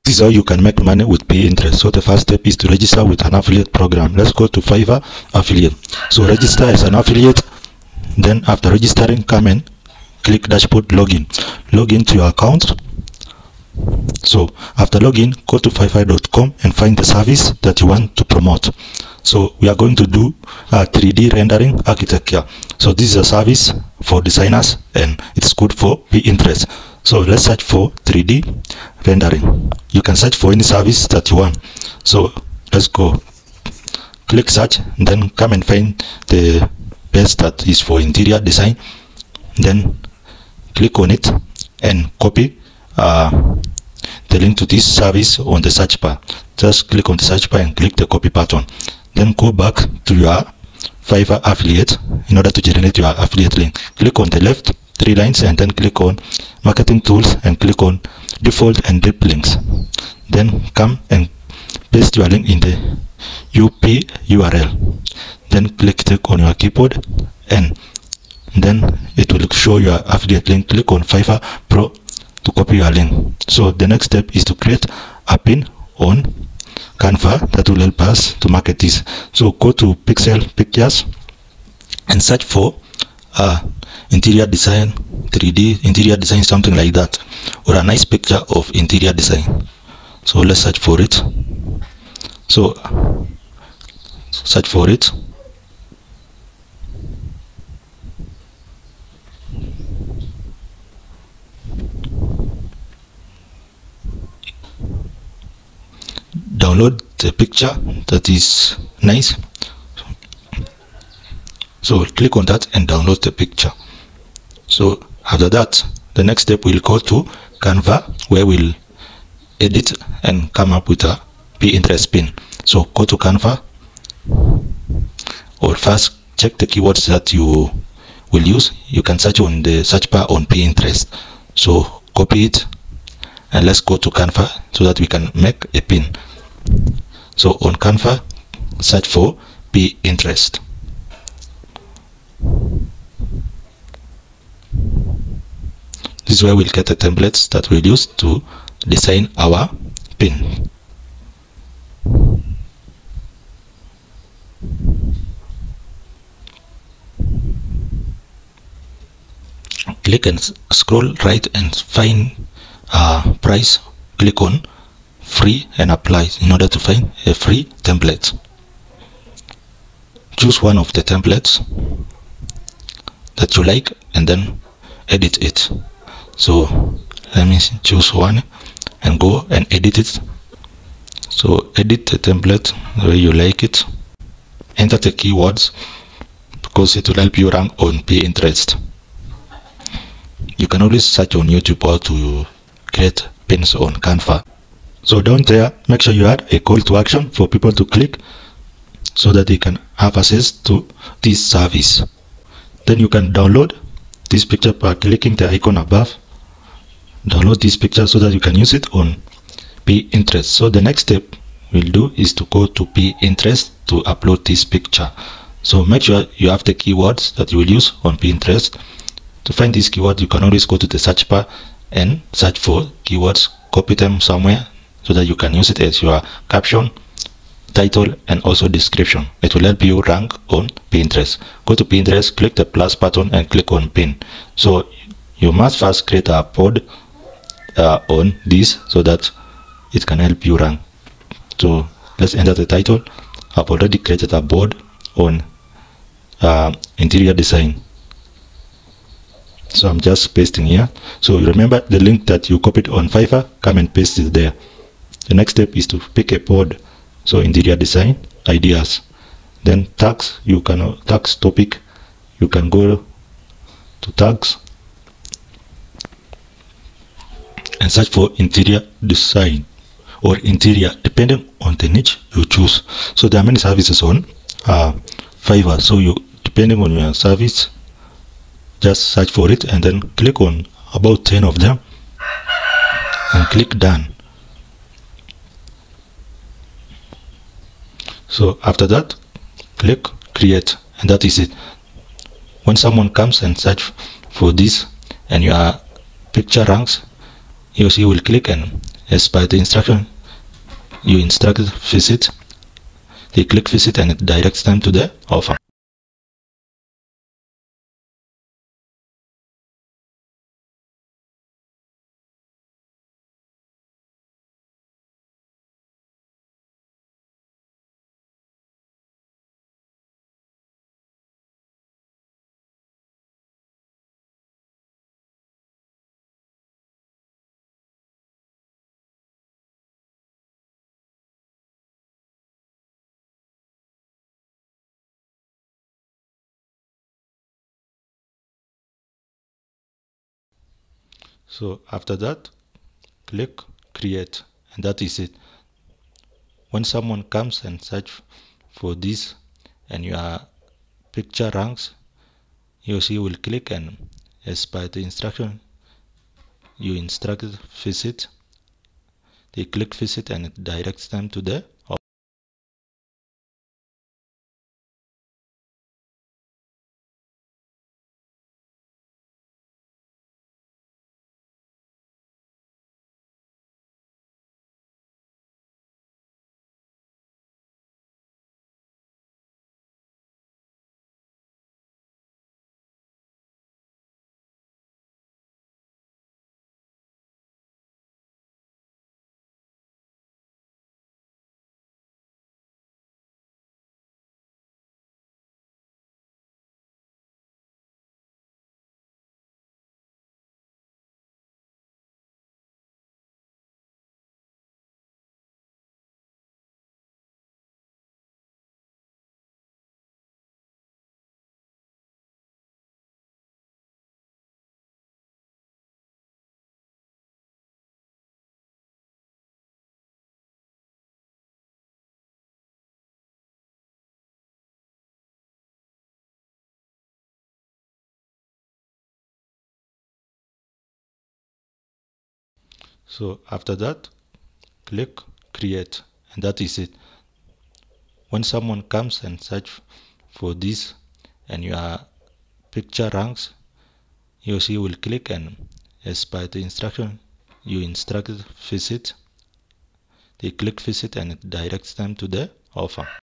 This is how you can make money with Pinterest. So the first step is to register with an affiliate program. Let's go to Fiverr Affiliate. So register as an affiliate. Then after registering, come and click dashboard login. Log into your account. So after login, go to fiverr.com and find the service that you want to promote. So we are going to do 3D rendering architecture. So this is a service for designers and it's good for Pinterest. So let's search for 3D rendering. You can search for any service that you want. So let's go. Click search, and then come and find the page that is for interior design. Then click on it and copy the link to this service on the search bar. Just click on the search bar and click the copy button. Then go back to your Fiverr affiliate in order to generate your affiliate link. Click on the left 3 lines and then click on marketing tools and click on default and deep links. Then come and paste your link in the UP URL. Then click on your keyboard and then it will show your affiliate link. Click on Fiverr Pro to copy your link. So the next step is to create a pin on Canva that will help us to market this. So go to Pixel Pictures and search for interior design, 3D interior design, something like that, or a nice picture of interior design. So let's search for it. So search for it. Download the picture that is nice. So click on that and download the picture. So after that, the next step will go to Canva, where we'll edit and come up with a Pinterest pin. So go to Canva, or first check the keywords that you will use. You can search on the search bar on Pinterest. So copy it and let's go to Canva so that we can make a pin. So on Canva, search for Pinterest. This is where we'll get the templates that we'll use to design our pin. Click and scroll right and find price. Click on free and apply in order to find a free template. Choose one of the templates that you like and then edit it. So let me choose one and go and edit it. So edit the template the way you like it. Enter the keywords because it will help you rank on Pinterest. You can always search on YouTube or to create pins on Canva. So down there, make sure you add a call to action for people to click so that they can have access to this service. Then you can download this picture by clicking the icon above. Download this picture so that you can use it on Pinterest. So the next step we'll do is to go to Pinterest to upload this picture. So make sure you have the keywords that you will use on Pinterest. To find this keyword, you can always go to the search bar and search for keywords, copy them somewhere so that you can use it as your caption, title, and also description. It will help you rank on Pinterest. Go to Pinterest, click the plus button and click on pin. So you must first create a board on this so that it can help you rank. So let's enter the title. I've already created a board on interior design. So I'm just pasting here. So remember the link that you copied on Fiverr, come and paste it there. The next step is to pick a board. So interior design, ideas. Then tags, you can tags topic. You can go to tags and search for interior design or interior, depending on the niche you choose. So there are many services on Fiverr. So you, depending on your service, just search for it and then click on about 10 of them and click done. So after that, click create, and that is it. When someone comes and search for this and your picture ranks, he or she will click and As per the instruction, you instruct visit, they click visit and it directs them to the offer. So after that, click create, and that is it. When someone comes and search for this and your picture ranks, he or she will click, and as per the instruction, you instruct visit, they click visit and it directs them to the offer. So after that, click create, and that is it. When someone comes and search for this and your picture ranks, he or she will click, and as per the instruction, you instruct visit, they click visit and it directs them to the offer.